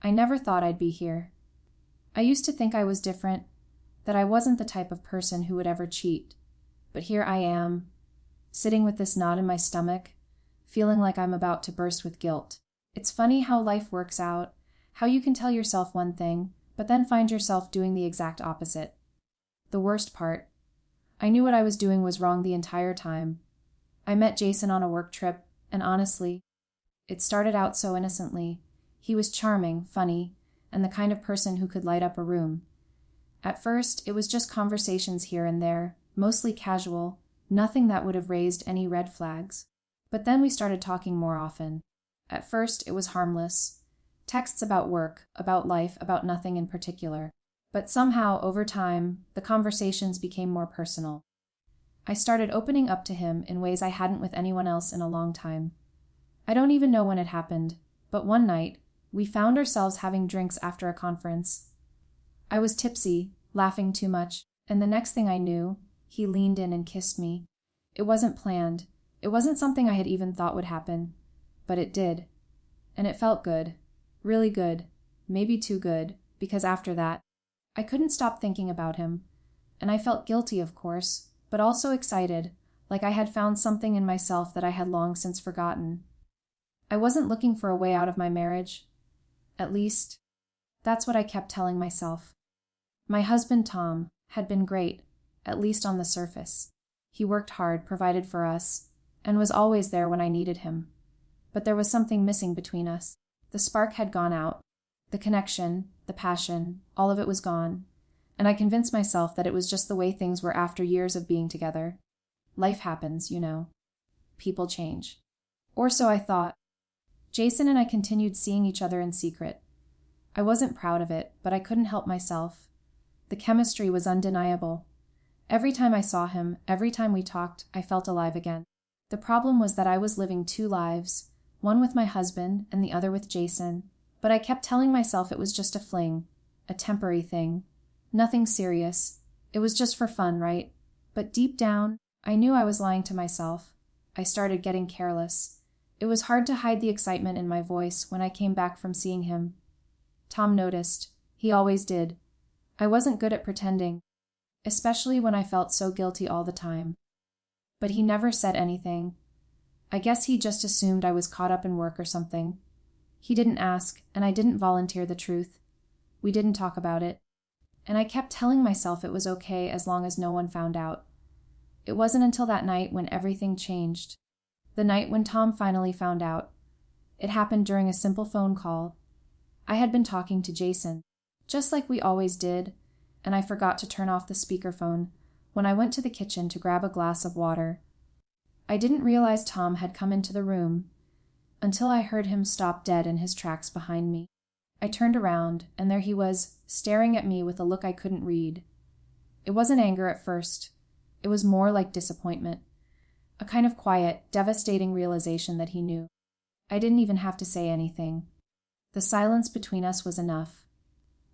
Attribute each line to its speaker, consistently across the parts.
Speaker 1: I never thought I'd be here. I used to think I was different, that I wasn't the type of person who would ever cheat. But here I am, sitting with this knot in my stomach, feeling like I'm about to burst with guilt. It's funny how life works out, how you can tell yourself one thing, but then find yourself doing the exact opposite. The worst part, I knew what I was doing was wrong the entire time. I met Jason on a work trip, and honestly, it started out so innocently. He was charming, funny, and the kind of person who could light up a room. At first, it was just conversations here and there, mostly casual, nothing that would have raised any red flags. But then we started talking more often. At first, it was harmless. Texts about work, about life, about nothing in particular. But somehow, over time, the conversations became more personal. I started opening up to him in ways I hadn't with anyone else in a long time. I don't even know when it happened, but one night, we found ourselves having drinks after a conference. I was tipsy, laughing too much, and the next thing I knew, he leaned in and kissed me. It wasn't planned. It wasn't something I had even thought would happen. But it did. And it felt good. Really good. Maybe too good, because after that, I couldn't stop thinking about him. And I felt guilty, of course, but also excited, like I had found something in myself that I had long since forgotten. I wasn't looking for a way out of my marriage. At least, that's what I kept telling myself. My husband, Tom, had been great, at least on the surface. He worked hard, provided for us, and was always there when I needed him. But there was something missing between us. The spark had gone out. The connection, the passion, all of it was gone. And I convinced myself that it was just the way things were after years of being together. Life happens, you know. People change. Or so I thought. Jason and I continued seeing each other in secret. I wasn't proud of it, but I couldn't help myself. The chemistry was undeniable. Every time I saw him, every time we talked, I felt alive again. The problem was that I was living two lives, one with my husband and the other with Jason, but I kept telling myself it was just a fling, a temporary thing. Nothing serious. It was just for fun, right? But deep down, I knew I was lying to myself. I started getting careless. It was hard to hide the excitement in my voice when I came back from seeing him. Tom noticed. He always did. I wasn't good at pretending, especially when I felt so guilty all the time. But he never said anything. I guess he just assumed I was caught up in work or something. He didn't ask, and I didn't volunteer the truth. We didn't talk about it. And I kept telling myself it was okay as long as no one found out. It wasn't until that night when everything changed. The night when Tom finally found out. It happened during a simple phone call. I had been talking to Jason, just like we always did, and I forgot to turn off the speakerphone when I went to the kitchen to grab a glass of water. I didn't realize Tom had come into the room until I heard him stop dead in his tracks behind me. I turned around, and there he was, staring at me with a look I couldn't read. It wasn't anger at first. It was more like disappointment. A kind of quiet, devastating realization that he knew. I didn't even have to say anything. The silence between us was enough.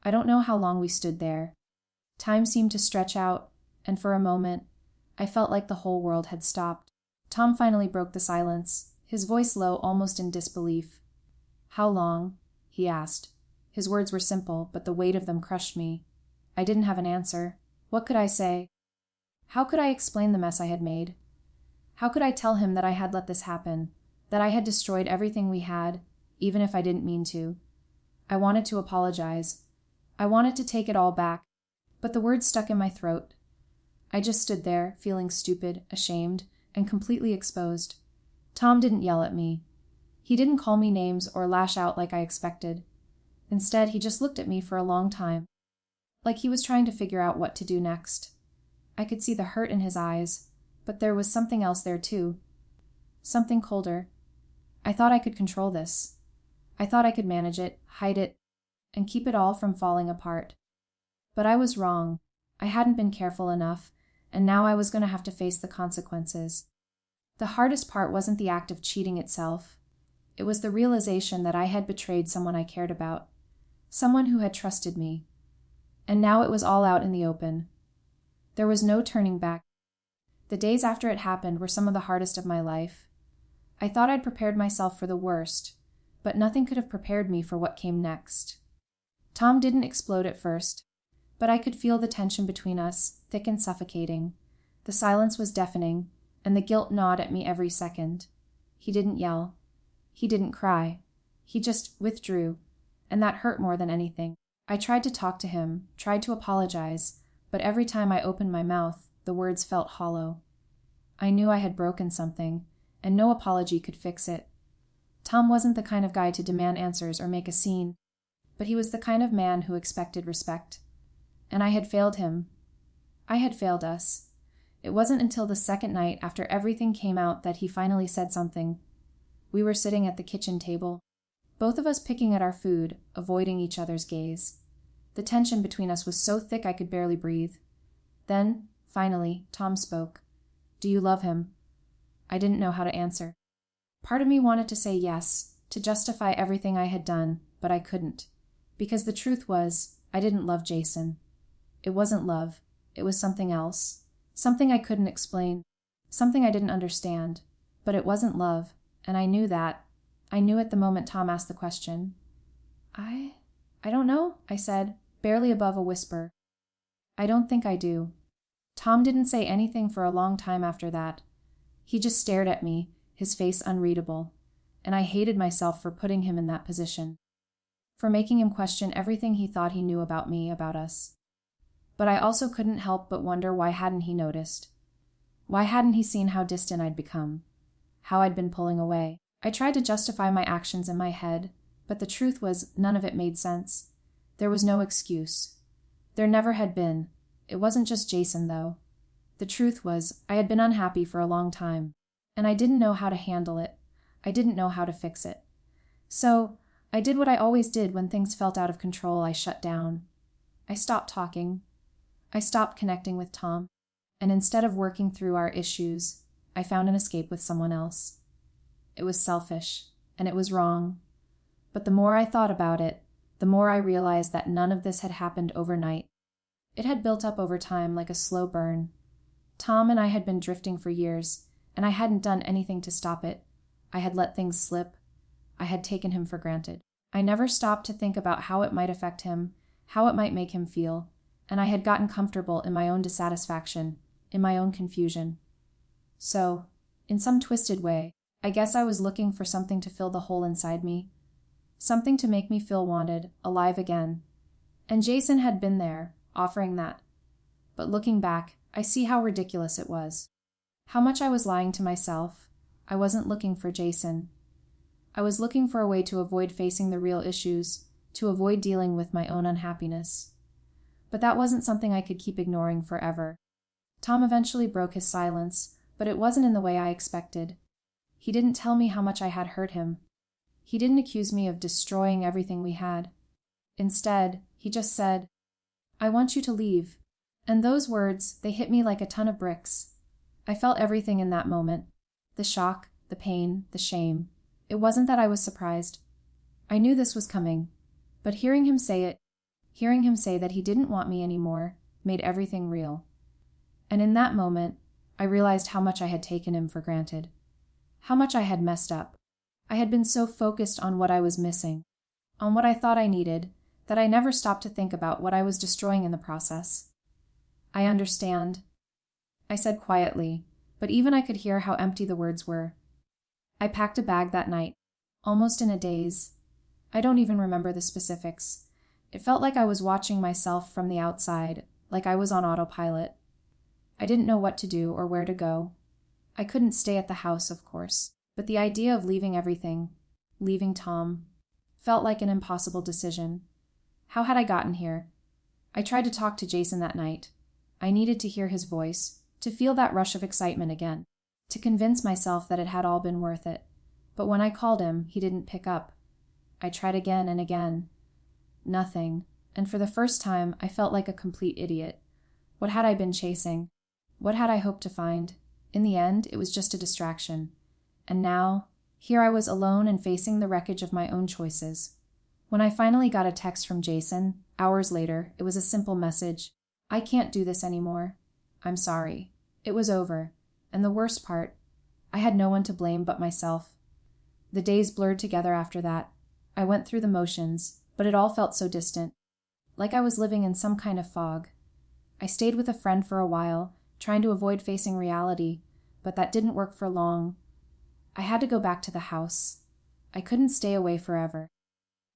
Speaker 1: I don't know how long we stood there. Time seemed to stretch out, and for a moment, I felt like the whole world had stopped. Tom finally broke the silence, his voice low, almost in disbelief. "How long?" he asked. His words were simple, but the weight of them crushed me. I didn't have an answer. What could I say? How could I explain the mess I had made? How could I tell him that I had let this happen, that I had destroyed everything we had, even if I didn't mean to? I wanted to apologize. I wanted to take it all back, but the words stuck in my throat. I just stood there, feeling stupid, ashamed, and completely exposed. Tom didn't yell at me. He didn't call me names or lash out like I expected. Instead, he just looked at me for a long time, like he was trying to figure out what to do next. I could see the hurt in his eyes, but there was something else there too. Something colder. I thought I could control this. I thought I could manage it, hide it, and keep it all from falling apart. But I was wrong. I hadn't been careful enough, and now I was going to have to face the consequences. The hardest part wasn't the act of cheating itself. It was the realization that I had betrayed someone I cared about, someone who had trusted me. And now it was all out in the open. There was no turning back. The days after it happened were some of the hardest of my life. I thought I'd prepared myself for the worst, but nothing could have prepared me for what came next. Tom didn't explode at first, but I could feel the tension between us, thick and suffocating. The silence was deafening, and the guilt gnawed at me every second. He didn't yell. He didn't cry. He just withdrew, and that hurt more than anything. I tried to talk to him, tried to apologize, but every time I opened my mouth, the words felt hollow. I knew I had broken something, and no apology could fix it. Tom wasn't the kind of guy to demand answers or make a scene, but he was the kind of man who expected respect. And I had failed him. I had failed us. It wasn't until the second night after everything came out that he finally said something. We were sitting at the kitchen table, both of us picking at our food, avoiding each other's gaze. The tension between us was so thick I could barely breathe. Then, finally, Tom spoke. "Do you love him?" I didn't know how to answer. Part of me wanted to say yes, to justify everything I had done, but I couldn't. Because the truth was, I didn't love Jason. It wasn't love. It was something else. Something I couldn't explain. Something I didn't understand. But it wasn't love, and I knew that. I knew it the moment Tom asked the question. I don't know, I said, barely above a whisper. I don't think I do. Tom didn't say anything for a long time after that. He just stared at me, his face unreadable, and I hated myself for putting him in that position, for making him question everything he thought he knew about me, about us. But I also couldn't help but wonder why hadn't he noticed? Why hadn't he seen how distant I'd become? How I'd been pulling away? I tried to justify my actions in my head, but the truth was none of it made sense. There was no excuse. There never had been. It wasn't just Jason, though. The truth was, I had been unhappy for a long time, and I didn't know how to handle it. I didn't know how to fix it. So, I did what I always did when things felt out of control. I shut down. I stopped talking. I stopped connecting with Tom, and instead of working through our issues, I found an escape with someone else. It was selfish, and it was wrong. But the more I thought about it, the more I realized that none of this had happened overnight. It had built up over time like a slow burn. Tom and I had been drifting for years, and I hadn't done anything to stop it. I had let things slip. I had taken him for granted. I never stopped to think about how it might affect him, how it might make him feel, and I had gotten comfortable in my own dissatisfaction, in my own confusion. So, in some twisted way, I guess I was looking for something to fill the hole inside me, something to make me feel wanted, alive again. And Jason had been there, offering that. But looking back, I see how ridiculous it was. How much I was lying to myself. I wasn't looking for Jason. I was looking for a way to avoid facing the real issues, to avoid dealing with my own unhappiness. But that wasn't something I could keep ignoring forever. Tom eventually broke his silence, but it wasn't in the way I expected. He didn't tell me how much I had hurt him. He didn't accuse me of destroying everything we had. Instead, he just said, "I want you to leave." And those words, they hit me like a ton of bricks. I felt everything in that moment. The shock, the pain, the shame. It wasn't that I was surprised. I knew this was coming. But hearing him say that he didn't want me anymore, made everything real. And in that moment, I realized how much I had taken him for granted. How much I had messed up. I had been so focused on what I was missing, on what I thought I needed, that I never stopped to think about what I was destroying in the process. "I understand," I said quietly, but even I could hear how empty the words were. I packed a bag that night, almost in a daze. I don't even remember the specifics. It felt like I was watching myself from the outside, like I was on autopilot. I didn't know what to do or where to go. I couldn't stay at the house, of course, but the idea of leaving everything, leaving Tom, felt like an impossible decision. How had I gotten here? I tried to talk to Jason that night. I needed to hear his voice, to feel that rush of excitement again, to convince myself that it had all been worth it. But when I called him, he didn't pick up. I tried again and again. Nothing, and for the first time, I felt like a complete idiot. What had I been chasing? What had I hoped to find? In the end, it was just a distraction. And now, here I was alone and facing the wreckage of my own choices. When I finally got a text from Jason, hours later, it was a simple message. "I can't do this anymore. I'm sorry." It was over. And the worst part, I had no one to blame but myself. The days blurred together after that. I went through the motions, but it all felt so distant, like I was living in some kind of fog. I stayed with a friend for a while, trying to avoid facing reality, but that didn't work for long. I had to go back to the house. I couldn't stay away forever.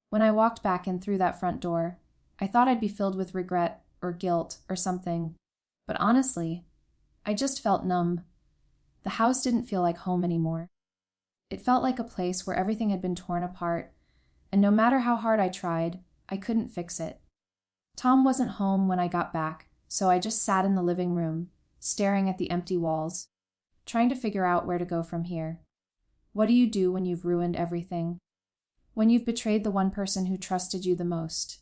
Speaker 1: When I walked back in through that front door, I thought I'd be filled with regret or guilt or something, but honestly, I just felt numb. The house didn't feel like home anymore. It felt like a place where everything had been torn apart, and no matter how hard I tried, I couldn't fix it. Tom wasn't home when I got back, so I just sat in the living room, staring at the empty walls, trying to figure out where to go from here. What do you do when you've ruined everything? When you've betrayed the one person who trusted you the most?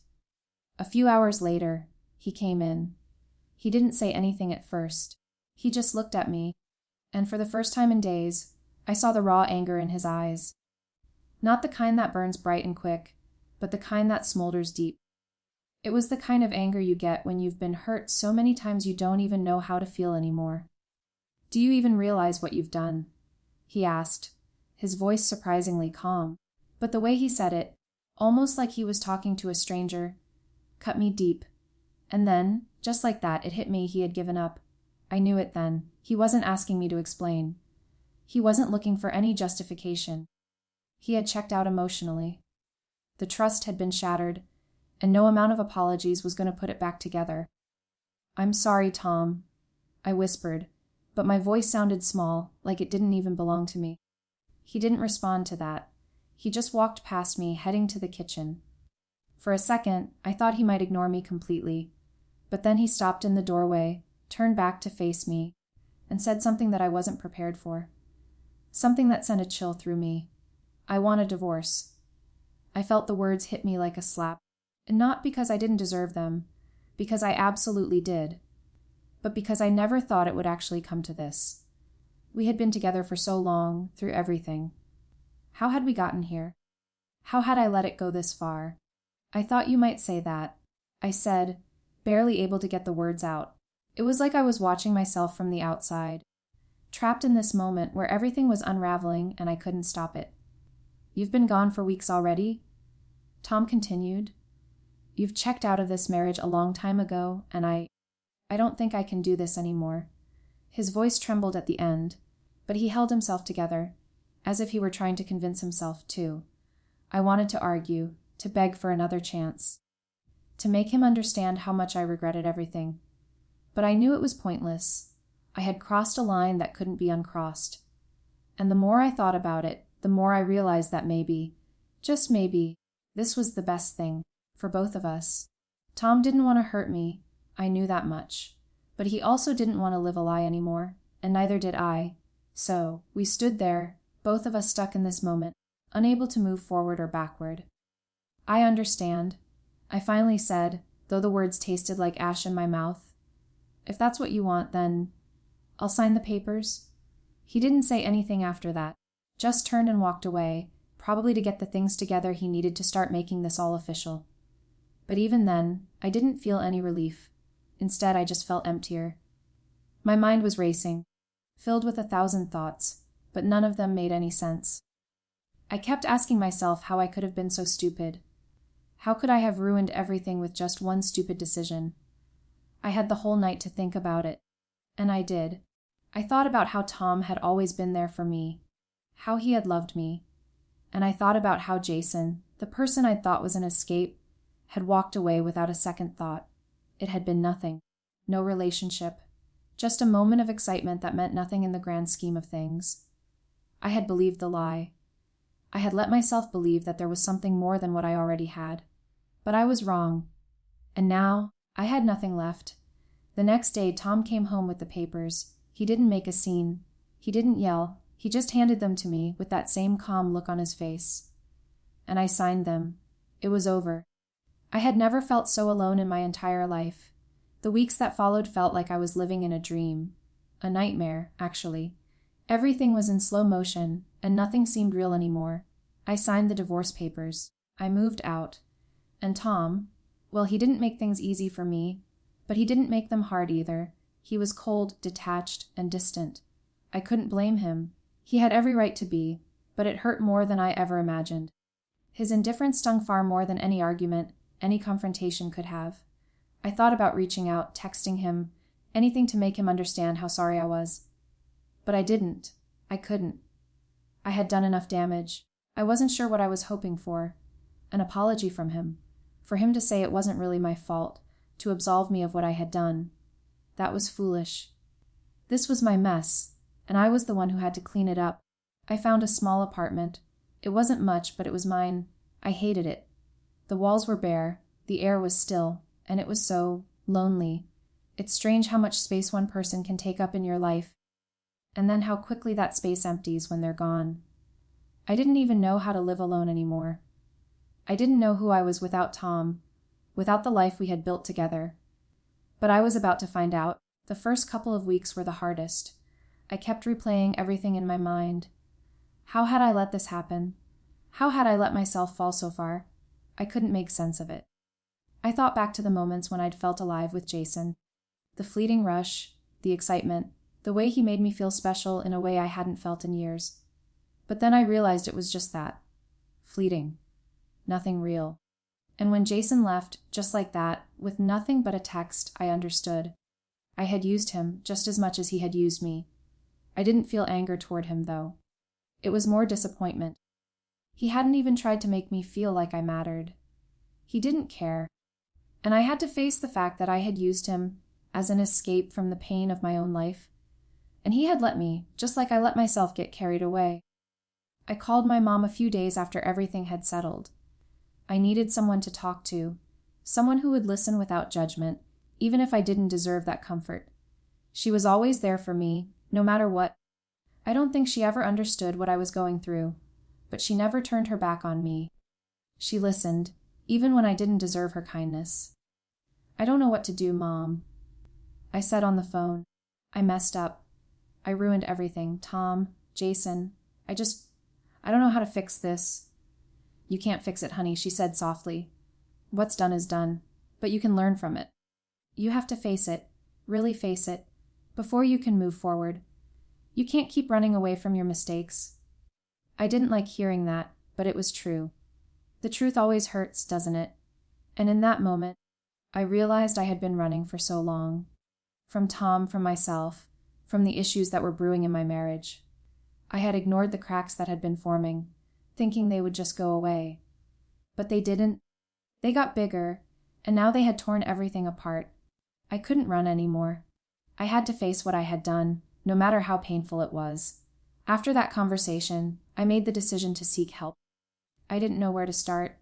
Speaker 1: A few hours later, he came in. He didn't say anything at first. He just looked at me, and for the first time in days, I saw the raw anger in his eyes. Not the kind that burns bright and quick, but the kind that smolders deep. It was the kind of anger you get when you've been hurt so many times you don't even know how to feel anymore. "Do you even realize what you've done?" he asked, his voice surprisingly calm, but the way he said it, almost like he was talking to a stranger, cut me deep. And then, just like that, it hit me he had given up. I knew it then. He wasn't asking me to explain. He wasn't looking for any justification. He had checked out emotionally. The trust had been shattered, and no amount of apologies was going to put it back together. "I'm sorry, Tom," I whispered, but my voice sounded small, like it didn't even belong to me. He didn't respond to that. He just walked past me, heading to the kitchen. For a second, I thought he might ignore me completely, but then he stopped in the doorway, turned back to face me, and said something that I wasn't prepared for. Something that sent a chill through me. "I want a divorce." I felt the words hit me like a slap, and not because I didn't deserve them, because I absolutely did, but because I never thought it would actually come to this. We had been together for so long, through everything. How had we gotten here? How had I let it go this far? "I thought you might say that," I said, barely able to get the words out. It was like I was watching myself from the outside, trapped in this moment where everything was unraveling and I couldn't stop it. "You've been gone for weeks already?" Tom continued. "You've checked out of this marriage a long time ago, and I don't think I can do this anymore." His voice trembled at the end, but he held himself together, as if he were trying to convince himself, too. I wanted to argue, to beg for another chance, to make him understand how much I regretted everything. But I knew it was pointless. I had crossed a line that couldn't be uncrossed. And the more I thought about it, the more I realized that maybe, just maybe, this was the best thing for both of us. Tom didn't want to hurt me, I knew that much. But he also didn't want to live a lie anymore, and neither did I. So, we stood there, both of us stuck in this moment, unable to move forward or backward. "I understand," I finally said, though the words tasted like ash in my mouth. "If that's what you want, then I'll sign the papers." He didn't say anything after that, just turned and walked away, probably to get the things together he needed to start making this all official. But even then, I didn't feel any relief. Instead, I just felt emptier. My mind was racing, filled with 1,000 thoughts, but none of them made any sense. I kept asking myself how I could have been so stupid. How could I have ruined everything with just one stupid decision? I had the whole night to think about it, and I did. I thought about how Tom had always been there for me, how he had loved me, and I thought about how Jason, the person I thought was an escape, had walked away without a second thought. It had been nothing, no relationship, just a moment of excitement that meant nothing in the grand scheme of things. I had believed the lie. I had let myself believe that there was something more than what I already had. But I was wrong. And now, I had nothing left. The next day, Tom came home with the papers. He didn't make a scene. He didn't yell. He just handed them to me with that same calm look on his face. And I signed them. It was over. I had never felt so alone in my entire life. The weeks that followed felt like I was living in a dream. A nightmare, actually. Everything was in slow motion, and nothing seemed real anymore. I signed the divorce papers. I moved out. And Tom, well, he didn't make things easy for me, but he didn't make them hard either. He was cold, detached, and distant. I couldn't blame him. He had every right to be, but it hurt more than I ever imagined. His indifference stung far more than any argument, any confrontation could have. I thought about reaching out, texting him, anything to make him understand how sorry I was. But I didn't. I couldn't. I had done enough damage. I wasn't sure what I was hoping for. An apology from him. For him to say it wasn't really my fault, to absolve me of what I had done. That was foolish. This was my mess, and I was the one who had to clean it up. I found a small apartment. It wasn't much, but it was mine. I hated it. The walls were bare, the air was still, and it was so lonely. It's strange how much space one person can take up in your life, and then how quickly that space empties when they're gone. I didn't even know how to live alone anymore. I didn't know who I was without Tom, without the life we had built together. But I was about to find out. The first couple of weeks were the hardest. I kept replaying everything in my mind. How had I let this happen? How had I let myself fall so far? I couldn't make sense of it. I thought back to the moments when I'd felt alive with Jason. The fleeting rush, the excitement, the way he made me feel special in a way I hadn't felt in years. But then I realized it was just that. Fleeting. Nothing real. And when Jason left, just like that, with nothing but a text, I understood. I had used him just as much as he had used me. I didn't feel anger toward him, though. It was more disappointment. He hadn't even tried to make me feel like I mattered. He didn't care. And I had to face the fact that I had used him as an escape from the pain of my own life. And he had let me, just like I let myself get carried away. I called my mom a few days after everything had settled. I needed someone to talk to, someone who would listen without judgment, even if I didn't deserve that comfort. She was always there for me, no matter what. I don't think she ever understood what I was going through, but she never turned her back on me. She listened, even when I didn't deserve her kindness. I don't know what to do, Mom. I said on the phone. I messed up. I ruined everything. Tom, Jason. I don't know how to fix this. You can't fix it, honey, she said softly. What's done is done, but you can learn from it. You have to face it, really face it, before you can move forward. You can't keep running away from your mistakes. I didn't like hearing that, but it was true. The truth always hurts, doesn't it? And in that moment, I realized I had been running for so long. From Tom, from myself, from the issues that were brewing in my marriage. I had ignored the cracks that had been forming, thinking they would just go away. But they didn't. They got bigger, and now they had torn everything apart. I couldn't run anymore. I had to face what I had done, no matter how painful it was. After that conversation, I made the decision to seek help. I didn't know where to start.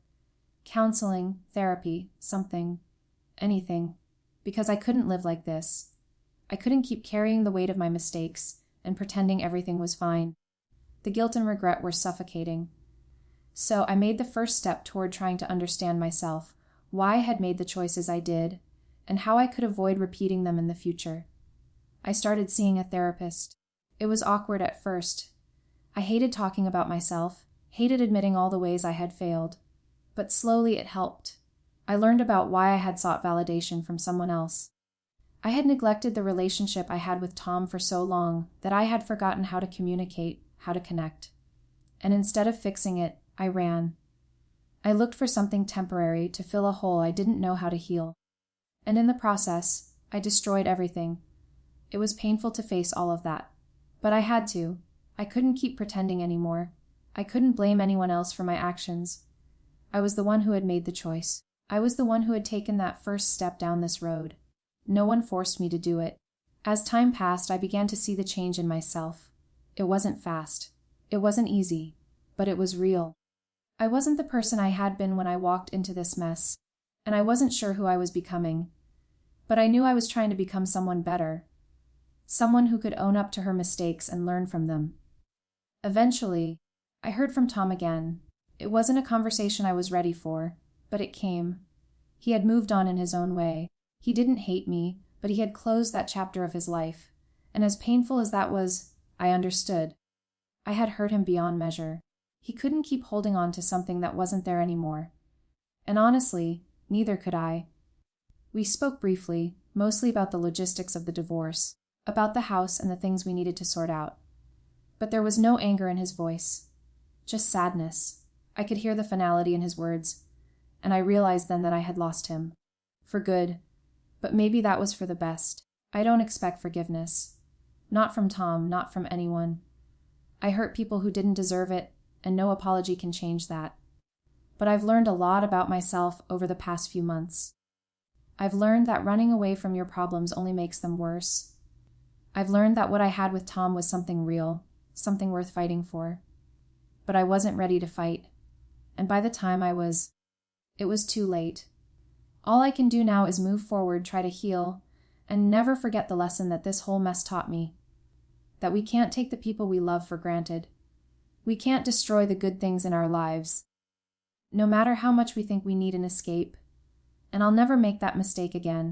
Speaker 1: Counseling, therapy, something, anything, because I couldn't live like this. I couldn't keep carrying the weight of my mistakes and pretending everything was fine. The guilt and regret were suffocating. So I made the first step toward trying to understand myself, why I had made the choices I did, and how I could avoid repeating them in the future. I started seeing a therapist. It was awkward at first. I hated talking about myself, hated admitting all the ways I had failed. But slowly it helped. I learned about why I had sought validation from someone else. I had neglected the relationship I had with Tom for so long that I had forgotten how to communicate, how to connect. And instead of fixing it, I ran. I looked for something temporary to fill a hole I didn't know how to heal. And in the process, I destroyed everything. It was painful to face all of that. But I had to. I couldn't keep pretending anymore. I couldn't blame anyone else for my actions. I was the one who had made the choice. I was the one who had taken that first step down this road. No one forced me to do it. As time passed, I began to see the change in myself. It wasn't fast. It wasn't easy. But it was real. I wasn't the person I had been when I walked into this mess, and I wasn't sure who I was becoming. But I knew I was trying to become someone better. Someone who could own up to her mistakes and learn from them. Eventually, I heard from Tom again. It wasn't a conversation I was ready for, but it came. He had moved on in his own way. He didn't hate me, but he had closed that chapter of his life. And as painful as that was, I understood. I had hurt him beyond measure. He couldn't keep holding on to something that wasn't there anymore. And honestly, neither could I. We spoke briefly, mostly about the logistics of the divorce, about the house and the things we needed to sort out. But there was no anger in his voice, just sadness. I could hear the finality in his words, and I realized then that I had lost him. For good. But maybe that was for the best. I don't expect forgiveness. Not from Tom, not from anyone. I hurt people who didn't deserve it, and no apology can change that. But I've learned a lot about myself over the past few months. I've learned that running away from your problems only makes them worse. I've learned that what I had with Tom was something real, something worth fighting for. But I wasn't ready to fight. And by the time it was too late. All I can do now is move forward, try to heal, and never forget the lesson that this whole mess taught me. That we can't take the people we love for granted. We can't destroy the good things in our lives. No matter how much we think we need an escape. And I'll never make that mistake again.